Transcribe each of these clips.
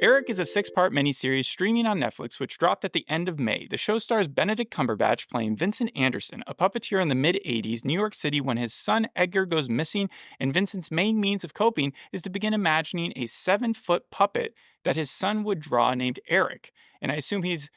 Eric is a 6-part miniseries streaming on Netflix, which dropped at the end of May. The show stars Benedict Cumberbatch playing Vincent Anderson, a puppeteer in the mid-'80s New York City when his son Edgar goes missing, and Vincent's main means of coping is to begin imagining a 7-foot puppet that his son would draw named Eric. And I assume he's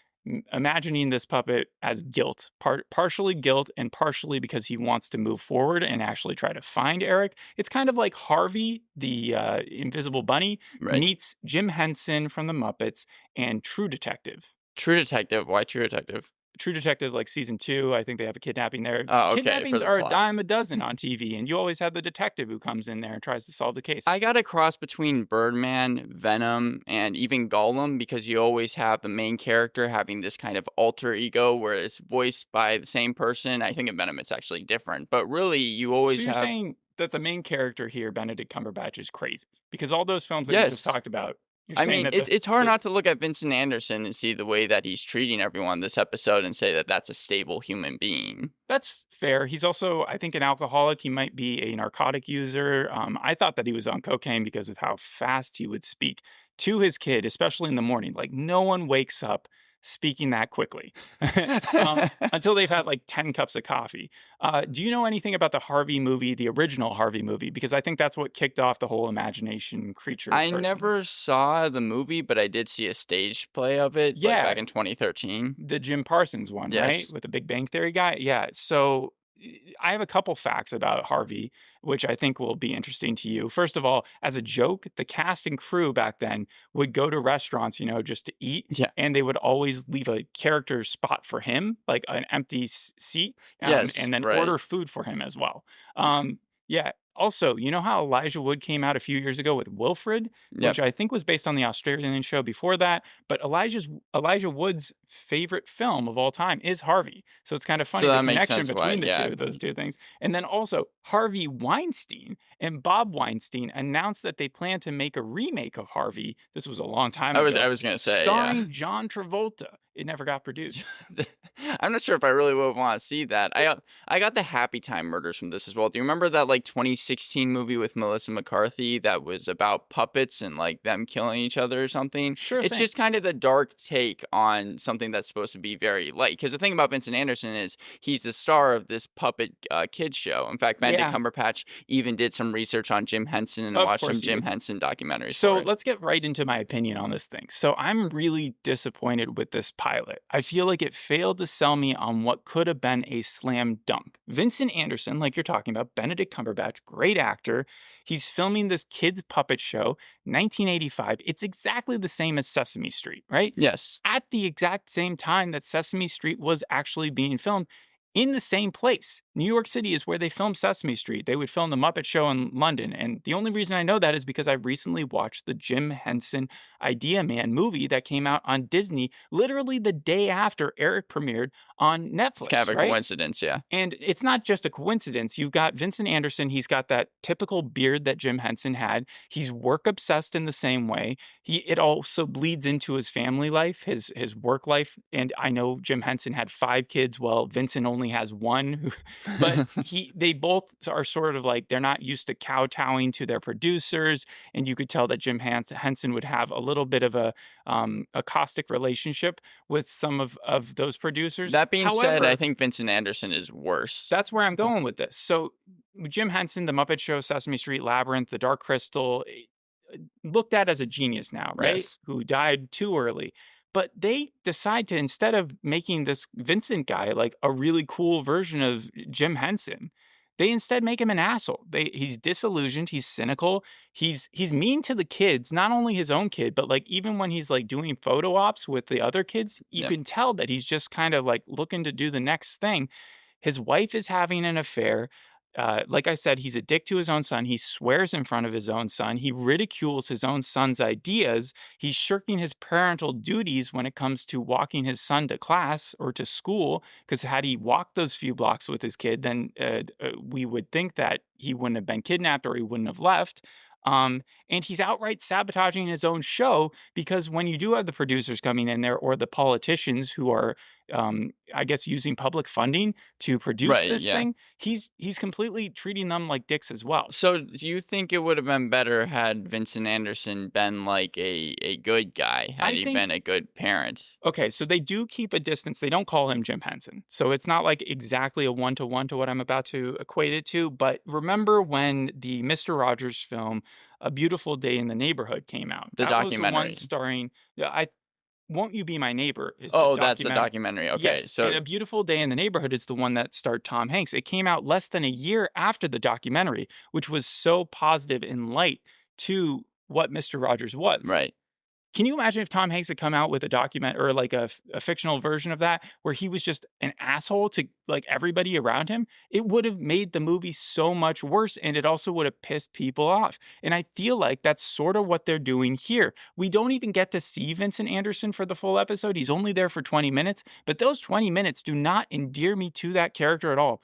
imagining this puppet as guilt, partially guilt and partially because he wants to move forward and actually try to find Eric. It's kind of like Harvey, the Invisible Bunny, meets Jim Henson from the Muppets and True Detective. True Detective? Why True Detective? True Detective, like season 2, I think they have a kidnapping there. Oh, okay. Kidnappings are a dime a dozen on TV, and you always have the detective who comes in there and tries to solve the case. I got a cross between Birdman, Venom, and even Gollum, because you always have the main character having this kind of alter ego where it's voiced by the same person. I think in Venom it's actually different, but really you always have... So you're saying that the main character here, Benedict Cumberbatch, is crazy? Because all those films that you just talked about... I mean, it's hard not to look at Vincent Anderson and see the way that he's treating everyone this episode and say that that's a stable human being. That's fair. He's also, I think, an alcoholic. He might be a narcotic user. I thought that he was on cocaine because of how fast he would speak to his kid, especially in the morning. Like, no one wakes up speaking that quickly until they've had like 10 cups of coffee. Do you know anything about the Harvey movie, the original Harvey movie? Because I think that's what kicked off the whole imagination creature. I never saw the movie, but I did see a stage play of it back in 2013. The Jim Parsons one, right? With the Big Bang Theory guy. Yeah. So I have a couple facts about Harvey, which I think will be interesting to you. First of all, as a joke, the cast and crew back then would go to restaurants, just to eat. Yeah. And they would always leave a character spot for him, like an empty seat, and then order food for him as well. Yeah. Also, you know how Elijah Wood came out a few years ago with Wilfred, which I think was based on the Australian show before that. But Elijah Wood's favorite film of all time is Harvey. So it's kind of funny the connection between those two things. And then also Harvey Weinstein and Bob Weinstein announced that they plan to make a remake of Harvey. This was a long time ago. I was going to say, starring John Travolta. It never got produced. I'm not sure if I really would want to see that. I got the Happy Time Murders from this as well. Do you remember that 2016 movie with Melissa McCarthy that was about puppets and them killing each other or something? Sure. It's just kind of the dark take on something that's supposed to be very light. Because the thing about Vincent Anderson is he's the star of this puppet kids show. In fact, Benedict Cumberbatch even did some research on Jim Henson and watched some Jim Henson documentaries. So let's get right into my opinion on this thing. So I'm really disappointed with this pilot. I feel like it failed to sell me on what could have been a slam dunk. Vincent Anderson, like you're talking about, Benedict Cumberbatch, great actor. He's filming this kids puppet show, 1985. It's exactly the same as Sesame Street, right? Yes. At the exact same time that Sesame Street was actually being filmed, in the same place. New York City is where they filmed Sesame Street. They would film the Muppet Show in London. And the only reason I know that is because I recently watched the Jim Henson Idea Man movie that came out on Disney literally the day after Eric premiered on Netflix. It's kind of a coincidence, yeah. And it's not just a coincidence. You've got Vincent Anderson. He's got that typical beard that Jim Henson had. He's work obsessed in the same way. It also bleeds into his family life, his work life. And I know Jim Henson had 5 kids. Well, Vincent only has 1. But they both are sort of they're not used to kowtowing to their producers. And you could tell that Jim Henson would have a little bit of a caustic relationship with some of those producers. That being said, I think Vincent Anderson is worse. That's where I'm going with this. So Jim Henson, The Muppet Show, Sesame Street, Labyrinth, The Dark Crystal, looked at as a genius now, right? Yes. Who died too early. But they decide to, instead of making this Vincent guy a really cool version of Jim Henson, they instead make him an asshole. He's disillusioned. He's cynical. He's mean to the kids, not only his own kid, but even when he's doing photo ops with the other kids, you can tell that he's just kind of looking to do the next thing. His wife is having an affair. Like I said, he's a dick to his own son. He swears in front of his own son. He ridicules his own son's ideas. He's shirking his parental duties when it comes to walking his son to class or to school, because had he walked those few blocks with his kid, then we would think that he wouldn't have been kidnapped or he wouldn't have left. And he's outright sabotaging his own show, because when you do have the producers coming in there or the politicians who are I guess, using public funding to produce Right, this yeah. thing, he's completely treating them like dicks as well. So, do you think it would have been better had Vincent Anderson been like a good guy? Had I he think been a good parent? Okay, so they do keep a distance. They don't call him Jim Henson. So it's not like exactly a one to one to what I'm about to equate it to. But remember when the Mr. Rogers film, A Beautiful Day in the Neighborhood, came out? The That was the one documentary. starring, I Won't You Be My Neighbor is the Oh, that's the document. documentary. Okay, Yes, and so A Beautiful Day in the Neighborhood is the one that starred Tom Hanks. It came out less than a year after the documentary, which was so positive in light to what Mr. Rogers was. right. Can you imagine if Tom Hanks had come out with a document or like a fictional version of that where he was just an asshole to like everybody around him? It would have made the movie so much worse and it also would have pissed people off. And I feel like that's sort of what they're doing here. We don't even get to see Vincent Anderson for the full episode. He's only there for 20 minutes, but those 20 minutes do not endear me to that character at all.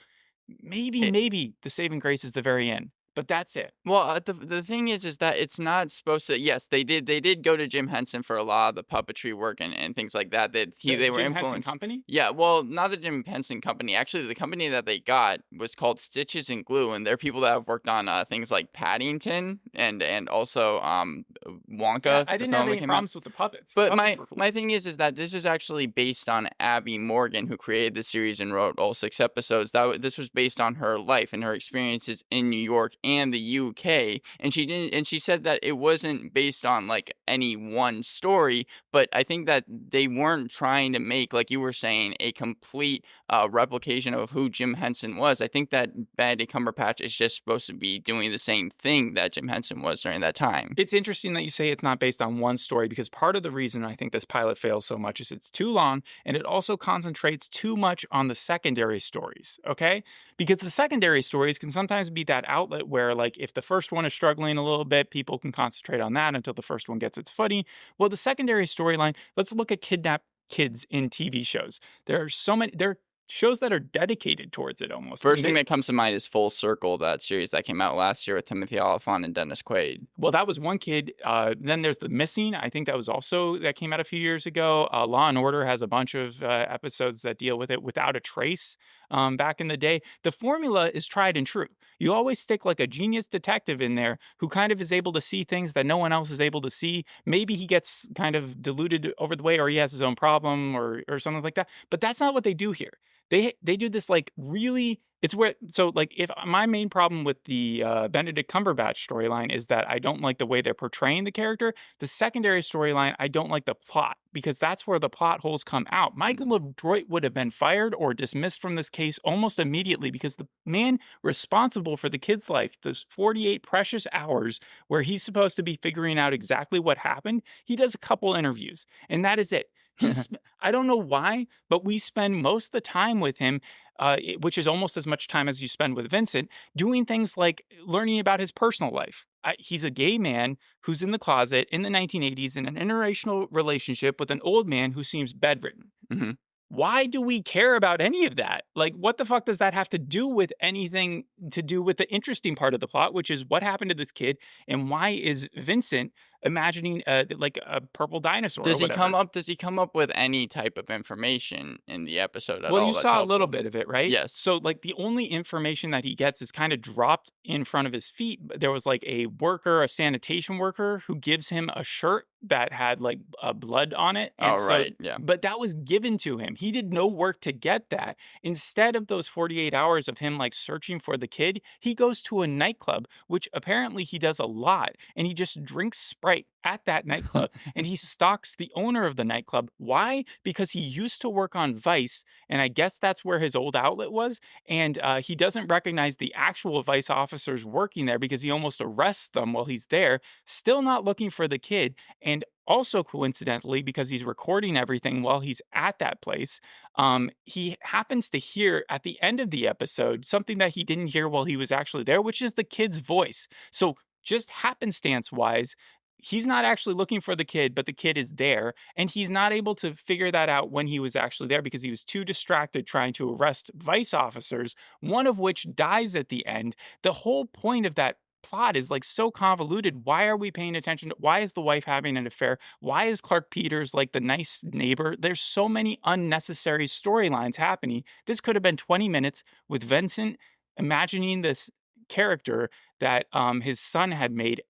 Maybe the saving grace is the very end, but that's it. Well, the thing is that it's not supposed to. Yes, they did go to Jim Henson for a lot of the puppetry work and things like that. The They were Jim Henson influenced. Company? Yeah, well, not the Jim Henson company. Actually, the company that they got was called Stitches and Glue, and they're people that have worked on things like Paddington and also Yeah, Wonka, I the didn't have film that any came out. problems with the puppets. The But puppets my were cool. my thing is that this is actually based on Abby Morgan, who created the series and wrote all 6 episodes. This was based on her life and her experiences in New York and the UK, and she didn't. And she said that it wasn't based on like any one story, but I think that they weren't trying to make, like you were saying, a complete replication of who Jim Henson was. I think that Benedict Cumberbatch is just supposed to be doing the same thing that Jim Henson was during that time. It's interesting that you say it's not based on one story because part of the reason I think this pilot fails so much is it's too long and it also concentrates too much on the secondary stories, okay? Because the secondary stories can sometimes be that outlet where, like, if the first one is struggling a little bit, people can concentrate on that until the first one gets its footing. Well, the secondary storyline, let's look at kidnapped kids in TV shows. There are shows that are dedicated towards it almost. I mean, First thing that comes to mind is Full Circle, that series that came out last year with Timothy Olyphant and Dennis Quaid. Well, that was one kid. Then there's The Missing. I think that came out a few years ago. Law and Order has a bunch of episodes that deal with it. Without a Trace, back in the day, the formula is tried and true. You always stick like a genius detective in there who kind of is able to see things that no one else is able to see. Maybe he gets kind of diluted over the way, or he has his own problem, or something like that. But that's not what they do here. They do this like really. It's where so like if my main problem with the Benedict Cumberbatch storyline is that I don't like the way they're portraying the character. The secondary storyline, I don't like the plot because that's where the plot holes come out. Michael LeDroit would have been fired or dismissed from this case almost immediately because the man responsible for the kid's life, those 48 precious hours where he's supposed to be figuring out exactly what happened, he does a couple interviews and that is it. I don't know why, but we spend most of the time with him, which is almost as much time as you spend with Vincent, doing things like learning about his personal life. He's a gay man who's in the closet in the 1980s in an interracial relationship with an old man who seems bedridden. Mhm. Why do we care about any of that? Like, what the fuck does that have to do with anything to do with the interesting part of the plot, which is what happened to this kid and why is Vincent imagining like a purple dinosaur or whatever? Does he come up with any type of information in the episode at Well, you all that's saw a little helpful? bit of it, right? Yes. So, like, the only information that he gets is kind of dropped in front of his feet. There was like a sanitation worker, who gives him a shirt that had like blood on it. And Oh, so, right. Yeah. but that was given to him. He did no work to get that. Instead of those 48 hours of him like searching for the kid, he goes to a nightclub, which apparently he does a lot. And he just drinks Sprite at that nightclub and he stalks the owner of the nightclub. Why? Because he used to work on Vice, and I guess that's where his old outlet was. And he doesn't recognize the actual Vice officers working there because he almost arrests them while he's there, still not looking for the kid. And also coincidentally, because he's recording everything while he's at that place, he happens to hear at the end of the episode something that he didn't hear while he was actually there, which is the kid's voice. So just happenstance wise, he's not actually looking for the kid, but the kid is there. And he's not able to figure that out when he was actually there because he was too distracted trying to arrest Vice officers, one of which dies at the end. The whole point of that plot is like so convoluted. Why are we paying attention to why is the wife having an affair? Why is Clark Peters like the nice neighbor? There's so many unnecessary storylines happening. This could have been 20 minutes with Vincent imagining this character that his son had made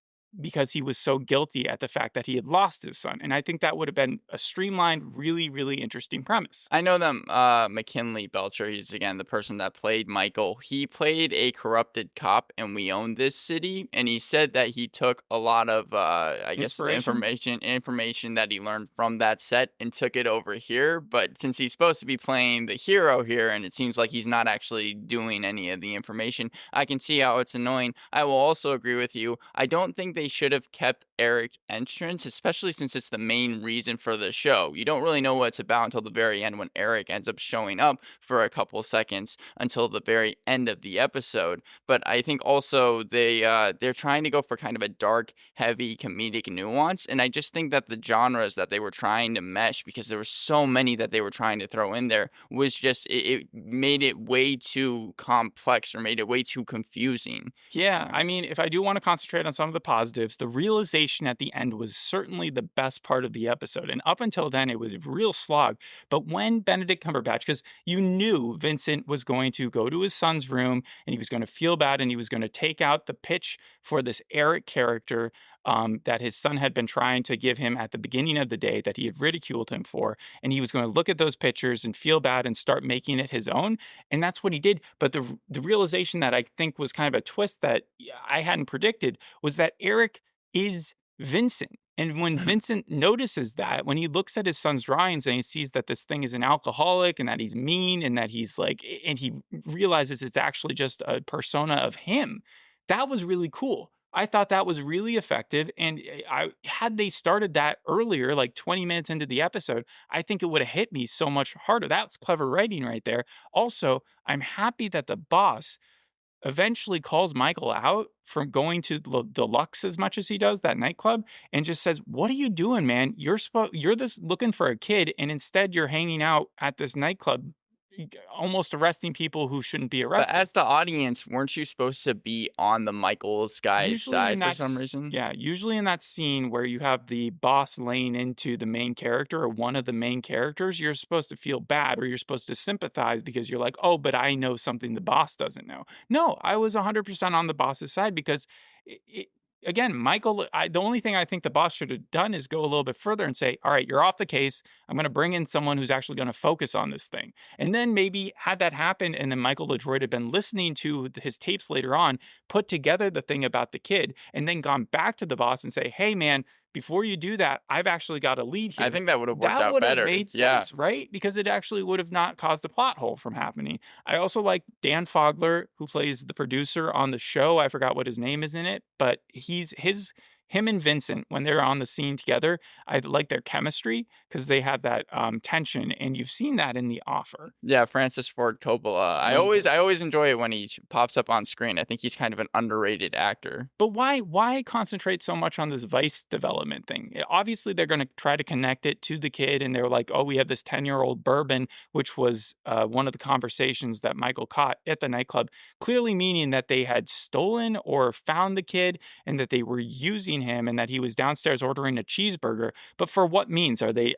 because he was so guilty at the fact that he had lost his son. And I think that would have been a streamlined, really, really interesting premise. I know them. McKinley Belcher, he's again the person that played Michael. He played a corrupted cop, and We Own This City. And he said that he took a lot of, I guess, Inspiration? information that he learned from that set and took it over here. But since he's supposed to be playing the hero here, and it seems like he's not actually doing any of the information, I can see how it's annoying. I will also agree with you. I don't think they should have kept Eric entrance, especially since it's the main reason for the show. You don't really know what it's about until the very end when Eric ends up showing up for a couple seconds until the very end of the episode. But I think also they're trying to go for kind of a dark, heavy comedic nuance, and I just think that the genres that they were trying to mesh, because there were so many that they were trying to throw in there, was just it made it way too complex or made it way too confusing. Yeah, I mean, if I do want to concentrate on some of the positives, the realization at the end was certainly the best part of the episode. And up until then, it was a real slog. But when Benedict Cumberbatch, because you knew Vincent was going to go to his son's room and he was going to feel bad and he was going to take out the pitch for this Eric character that his son had been trying to give him at the beginning of the day that he had ridiculed him for. And he was going to look at those pictures and feel bad and start making it his own. And that's what he did. But the realization that I think was kind of a twist that I hadn't predicted was that Eric is Vincent. And when Vincent notices that, when he looks at his son's drawings and he sees that this thing is an alcoholic and that he's mean and that he's like, and he realizes it's actually just a persona of him, that was really cool. I thought that was really effective. And I had they started that earlier, like 20 minutes into the episode, I think it would have hit me so much harder. That's clever writing right there. Also, I'm happy that the boss eventually calls Michael out from going to the Lux as much as he does, that nightclub, and just says, "What are you doing, man? You're this looking for a kid, and instead you're hanging out at this nightclub, almost arresting people who shouldn't be But arrested." as the audience, weren't you supposed to be on the Michael's guy's Usually in side for that some reason? yeah, usually in that scene where you have the boss laying into the main character or one of the main characters, you're supposed to feel bad or you're supposed to sympathize because you're like, "Oh, but I know something the boss doesn't know." No, I was 100% on the boss's side because again, Michael, the only thing I think the boss should have done is go a little bit further and say, "All right, you're off the case. I'm going to bring in someone who's actually going to focus on this thing." And then maybe had that happen and then Michael LaDroit had been listening to his tapes later on, put together the thing about the kid, and then gone back to the boss and say, "Hey, man, before you do that, I've actually got a lead I here." think that would have worked That out would have better. made Yeah. sense, right? Because it actually would have not caused a plot hole from happening. I also like Dan Fogler, who plays the producer on the show. I forgot what his name is in it, but him and Vincent, when they're on the scene together, I like their chemistry because they have that tension, and you've seen that in The Offer. Yeah, Francis Ford Coppola. I When always I always enjoy it when he pops up on screen. I think he's kind of an underrated actor. But why concentrate so much on this vice development thing? Obviously, they're gonna try to connect it to the kid, and they're like, "Oh, we have this 10-year-old bourbon," which was, one of the conversations that Michael caught at the nightclub, clearly meaning that they had stolen or found the kid and that they were using him and that he was downstairs ordering a cheeseburger. But for what means? Are they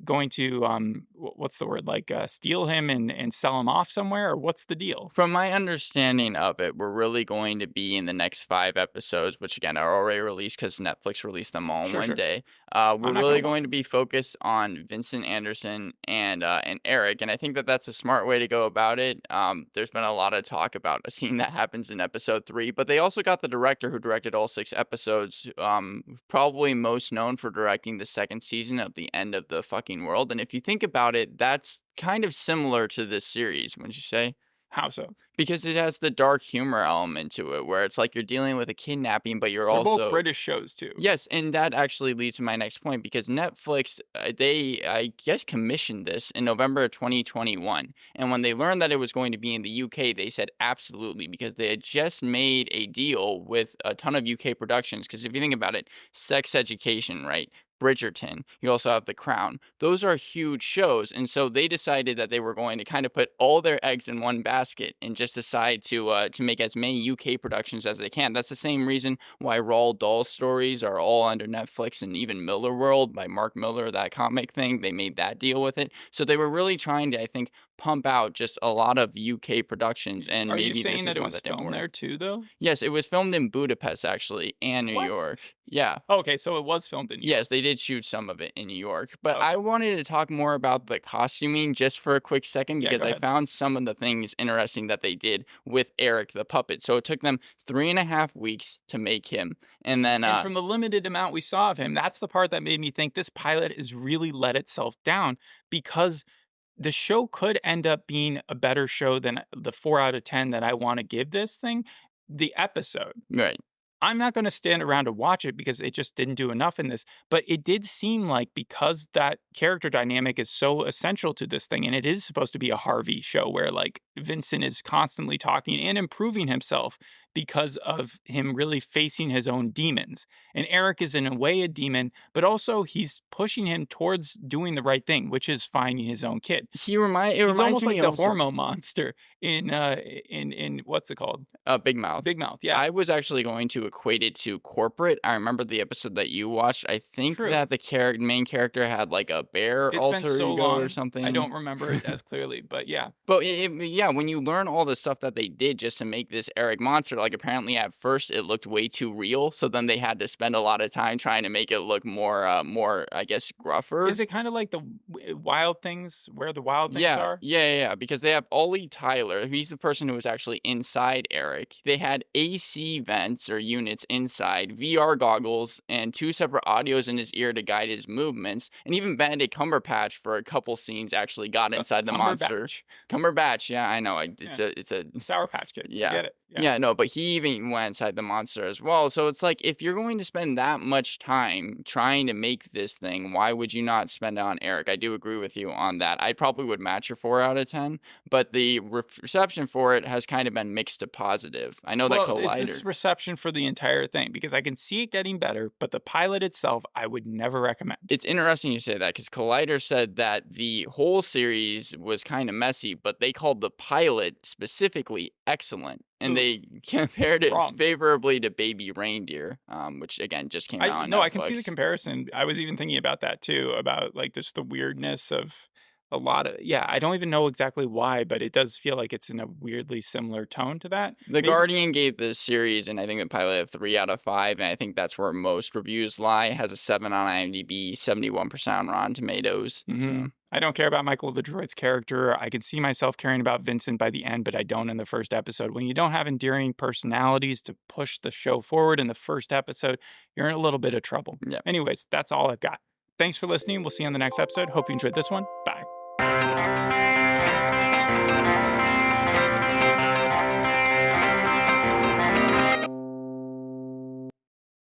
going to, what's the word? Like, steal him and sell him off somewhere, or what's the deal? From my understanding of it, we're really going to be in the next 5 episodes, which again are already released because Netflix released them all in Sure, one sure. day. We're I'm not gonna really lie. going to be focused on Vincent Anderson and Eric, and I think that that's a smart way to go about it. There's been a lot of talk about a scene that happens in episode 3, but they also got the director who directed all 6 episodes, probably most known for directing the second season of The End of the Fucking World. And if you think about it, that's kind of similar to this series, wouldn't you say? How so? Because it has the dark humor element to it, where it's like you're dealing with a kidnapping, but you're They're both also British shows too. yes, and that actually leads to my next point because Netflix, they I guess commissioned this in November of 2021, and when they learned that it was going to be in the UK, they said absolutely because they had just made a deal with a ton of UK productions. Because if you think about it, Sex Education, right? Bridgerton. You also have The Crown. Those are huge shows, and so they decided that they were going to kind of put all their eggs in one basket and just just decide to make as many UK productions as they can. That's the same reason why Roald Dahl stories are all under Netflix, and even Miller World by Mark Miller, that comic thing, they made that deal with it. So they were really trying to, I think, pump out just a lot of UK productions, and Are you maybe this saying is that it one was that didn't filmed work. there too, though? Yes, it was filmed in Budapest actually, and New What? York. Yeah. Okay, so it was filmed in New York. Yes, they did shoot some of it in New York, but I Okay. wanted to talk more about the costuming just for a quick second Yeah, because go I ahead. found some of the things interesting that they did with Eric the puppet. So it took them 3.5 weeks to make him, and then And from the limited amount we saw of him, that's the part that made me think this pilot has really let itself down because the show could end up being a better show than the 4 out of 10 that I wanna give this thing. The episode, right. I'm not gonna stand around to watch it because it just didn't do enough in this, but it did seem like because that character dynamic is so essential to this thing, and it is supposed to be a Harvey show where, like, Vincent is constantly talking and improving himself because of him really facing his own demons, and Eric is in a way a demon, but also he's pushing him towards doing the right thing, which is finding his own kid. It He's reminds almost me like the also hormone monster in what's it called? Big Mouth. Big Mouth, yeah, I was actually going to equate it to corporate. I remember the episode that you watched. I think true. that the main character had like a bear It's been alter so ego or long, I something. don't remember it as clearly, but yeah. But yeah, when you learn all the stuff that they did just to make this Eric monster, like apparently at first it looked way too real, so then they had to spend a lot of time trying to make it look more, I guess, gruffer. Is it kinda like the Wild Things, Where the Wild Things Yeah, Are? yeah, because they have Ollie Tyler. He's the person who was actually inside Eric. They had AC vents or units inside, VR goggles, and two separate audios in his ear to guide his movements. And even Benedict Cumberbatch for a couple scenes actually got inside the monster. Cumberbatch. Cumberbatch, yeah, I know. Yeah, It's a Sour Patch Kid, I yeah. get it, yeah. Yeah, no, but he even went inside the monster as well. So it's like if you're going to spend that much time trying to make this thing, why would you not spend it on Eric? I do agree with you on that. I probably would match your 4 out of 10, but the reception for it has kind of been mixed to positive. I know that Well, is this Collider. reception for the entire thing? Because I can see it getting better, but the pilot itself, I would never recommend. It's interesting you say that because Collider said that the whole series was kind of messy, but they called the pilot specifically excellent. And Ooh, they compared it wrong. favorably to Baby Reindeer, which again just came out I on no, I can see the Netflix. comparison. I was even thinking about that too, about, like, just the weirdness of a lot of yeah, I don't even know exactly why, but it does feel like it's in a weirdly similar tone to that. The Maybe Guardian gave this series, and I think the pilot a 3 out of 5, and I think that's where most reviews lie. It has a 7 on IMDb, 71% on Rotten Tomatoes. So mhm. I don't care about Michael the Droid's character. I can see myself caring about Vincent by the end, but I don't in the first episode. When you don't have endearing personalities to push the show forward in the first episode, you're in a little bit of trouble. yeah. Anyways, that's all I've got. Thanks for listening. We'll see you on the next episode. Hope you enjoyed this one. Bye.